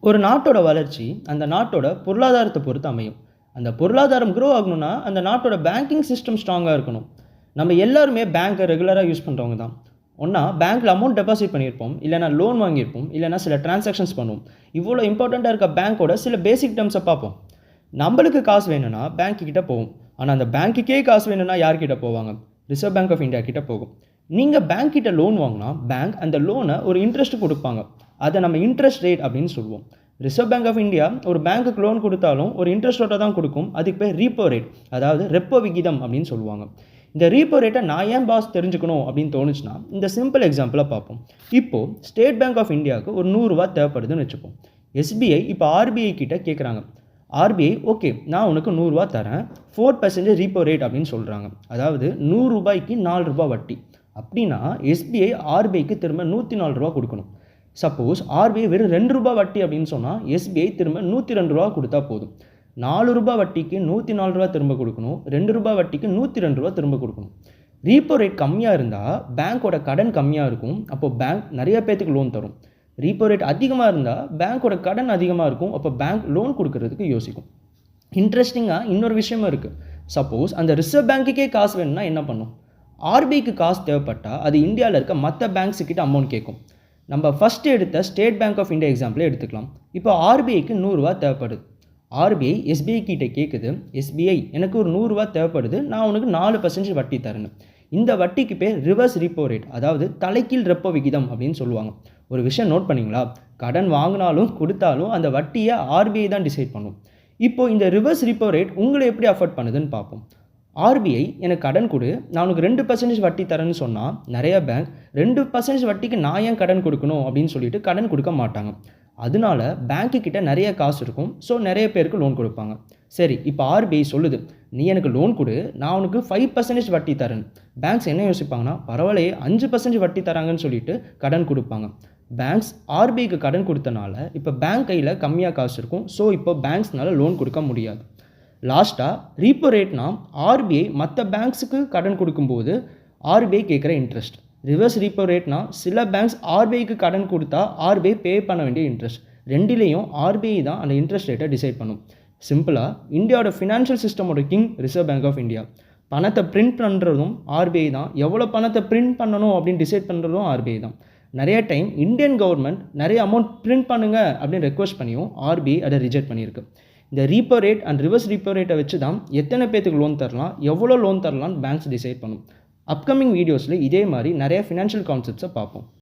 ஒரு நாட்டோட வளர்ச்சி அந்த நாட்டோட பொருளாதாரத்தை பொறுத்து அமையும். அந்த பொருளாதாரம் க்ரோ ஆகணும்னா அந்த நாட்டோட பேங்கிங் சிஸ்டம் ஸ்ட்ராங்காக இருக்கணும். நம்ம எல்லாருமே பேங்க்கை ரெகுலராக யூஸ் பண்ணுறவங்க தான். ஒன்றா பேங்க்கில் அமௌண்ட் டெபாசிட் பண்ணியிருப்போம், இல்லைனா லோன் வாங்கியிருப்போம், இல்லைனா சில டிரான்சாக்ஷன்ஸ் பண்ணுவோம். இவ்வளோ இம்பார்ட்டண்ட்டாக இருக்க பேங்க்கோட சில பேசிக் டேர்ம்ஸை பார்ப்போம். நம்மளுக்கு காசு வேணும்னா பேங்க்கு கிட்ட போவோம். ஆனால் அந்த பேங்க்குக்கே காசு வேணும்னா யார்கிட்ட போவாங்க? ரிசர்வ் பேங்க் ஆஃப் இந்தியா கிட்ட போகும். நீங்கள் பேங்க் கிட்ட லோன் வாங்கினா பேங்க் அந்த லோனை ஒரு இன்ட்ரெஸ்ட் கொடுப்பாங்க. அதை நம்ம இன்ட்ரெஸ்ட் ரேட் அப்படின்னு சொல்லுவோம். ரிசர்வ் பேங்க் ஆஃப் இந்தியா ஒரு பேங்க்குக்கு லோன் கொடுத்தாலும் ஒரு இன்ட்ரெஸ்ட்டோட தான் கொடுக்கும். அதுக்கு பேர் ரீப்போ ரேட், அதாவது ரெப்போ விகிதம் அப்படின்னு சொல்லுவாங்க. இந்த ரீப்போ ரேட்டை நான் ஏன் பாஸ் தெரிஞ்சுக்கணும் அப்படின்னு தோணுச்சுன்னா இந்த சிம்பிள் எக்ஸாம்பிளாக பார்ப்போம். இப்போது ஸ்டேட் பேங்க் ஆஃப் இந்தியாவுக்கு ஒரு 100 ரூபா தேவைப்படுதுன்னு வச்சுப்போம். எஸ்பிஐ இப்போ ஆர்பிஐ கிட்ட கேட்குறாங்க. ஆர்பிஐ ஓகே நான் உனக்கு 100 ரூபா தரேன், 4% ரீப்போ ரேட் அப்படின்னு சொல்கிறாங்க. அதாவது 100 ரூபாய்க்கு 4 ரூபா வட்டி. அப்படின்னா எஸ்பிஐ ஆர்பிஐக்கு திரும்ப 104 ரூபா கொடுக்கணும். சப்போஸ் ஆர்பிஐ வெறும் 2 ரூபா வட்டி அப்படின்னு சொன்னால் எஸ்பிஐ திரும்ப 102 ரூபா கொடுத்தா போதும். 4 ரூபா வட்டிக்கு 104 ரூபா திரும்ப கொடுக்கணும், 2 ரூபா வட்டிக்கு 102 ரூபா திரும்ப கொடுக்கணும். ரீப்போ ரேட் கம்மியாக இருந்தால் பேங்க்கோட கடன் கம்மியாக இருக்கும். அப்போது பேங்க் நிறைய பேத்துக்கு லோன் தரும். ரீப்போ ரேட் அதிகமாக இருந்தால் பேங்க்கோட கடன் அதிகமாக இருக்கும். அப்போ பேங்க் லோன் கொடுக்கறதுக்கு யோசிக்கும். இன்ட்ரெஸ்டிங்காக இன்னொரு விஷயமும் இருக்குது. சப்போஸ் அந்த ரிசர்வ் பேங்க்குக்கே காசு வேணும்னா என்ன பண்ணும்? ஆர்பிஐக்கு காசு தேவைப்பட்டால் அது இந்தியாவில் இருக்க மற்ற பேங்க்ஸுக்கிட்ட அமௌண்ட் கேட்கும். நம்ம ஃபஸ்ட்டு எடுத்த ஸ்டேட் பேங்க் ஆஃப் இந்தியா எக்ஸாம்பிளே எடுத்துக்கலாம். இப்போ ஆர்பிஐக்கு 100 ரூபா தேவைப்படுது. ஆர்பிஐ எஸ்பிஐ கிட்ட கேட்குது, எஸ்பிஐ எனக்கு ஒரு 100 ரூபா தேவைப்படுது, நான் உனக்கு 4% வட்டி தரேன்னு. இந்த வட்டிக்கு பேர் ரிவர்ஸ் ரீப்போ ரேட், அதாவது தலைகீழ் ரெப்போ விகிதம் அப்படின்னு சொல்லுவாங்க. ஒரு விஷயம் நோட் பண்ணிங்களா? கடன் வாங்கினாலும் கொடுத்தாலும் அந்த வட்டியை ஆர்பிஐ தான் டிசைட் பண்ணும். இப்போ இந்த ரிவர்ஸ் ரீப்போ ரேட் உங்களை எப்படி அஃபெக்ட் பண்ணுதுன்னு பார்ப்போம். ஆர்பிஐ எனக்கு கடன் கொடு, நான் உனக்கு 2% வட்டி தரேன்னு சொன்னால் நிறைய பேங்க் 2% வட்டிக்கு நான் ஏன் கடன் கொடுக்கணும் அப்படின்னு சொல்லிட்டு கடன் கொடுக்க மாட்டாங்க. அதனால பேங்க்கு கிட்ட நிறைய காசு இருக்கும். ஸோ நிறைய பேருக்கு லோன் கொடுப்பாங்க. சரி, இப்போ ஆர்பிஐ சொல்லுது நீ எனக்கு லோன் கொடு, நான் உனக்கு 5% வட்டி தரேன். பேங்க்ஸ் என்ன யோசிப்பாங்கன்னா பரவாயில்லையே 5% வட்டி தராங்கன்னு சொல்லிட்டு கடன் கொடுப்பாங்க. பேங்க்ஸ் ஆர்பிஐக்கு கடன் கொடுத்தனால இப்போ பேங்க் கையில் கம்மியாக காசு இருக்கும். ஸோ இப்போ பேங்க்ஸ்னால லோன் கொடுக்க முடியாது. லாஸ்ட்டாக ரீப்போ ரேட்னா ஆர்பிஐ மற்ற பேங்க்ஸுக்கு கடன் கொடுக்கும்போது ஆர்பிஐ கேட்குற இன்ட்ரெஸ்ட். ரிவர்ஸ் ரீப்போ ரேட்னா சில பேங்க்ஸ் ஆர்பிஐக்கு கடன் கொடுத்தா ஆர்பிஐ பே பண்ண வேண்டிய இன்ட்ரெஸ்ட். ரெண்டுலேயும் ஆர்பிஐ தான் அந்த இன்ட்ரெஸ்ட் ரேட்டை டிசைட் பண்ணும். சிம்பிளாக இந்தியாவோட ஃபினான்ஷியல் சிஸ்டமோட king Reserve Bank of India. பணத்தை பிரிண்ட் பண்ணுறதும் ஆர்பிஐ தான், எவ்வளோ பணத்தை பிரிண்ட் பண்ணணும் அப்படின்னு டிசைட் பண்ணுறதும் ஆர்பிஐ தான். நிறைய டைம் இந்தியன் கவர்மெண்ட் நிறைய அமௌண்ட் பிரிண்ட் பண்ணுங்க அப்படின்னு ரெக்வஸ்ட் பண்ணியும் ஆர்பிஐ அதை ரிஜெக்ட் பண்ணியிருக்கு. இந்த repo rate and reverse repo ரேட்டை வச்சு தான் எத்தனை பேத்துக்கு லோன் தரலாம், எவ்வளோ லோன் தரலாம்னு பேங்க்ஸ் டிசைட் பண்ணும். அப்கமிங் வீடியோஸில் இதே மாதிரி நிறைய ஃபினான்ஷியல் கான்செப்ட்ஸை பார்ப்போம்.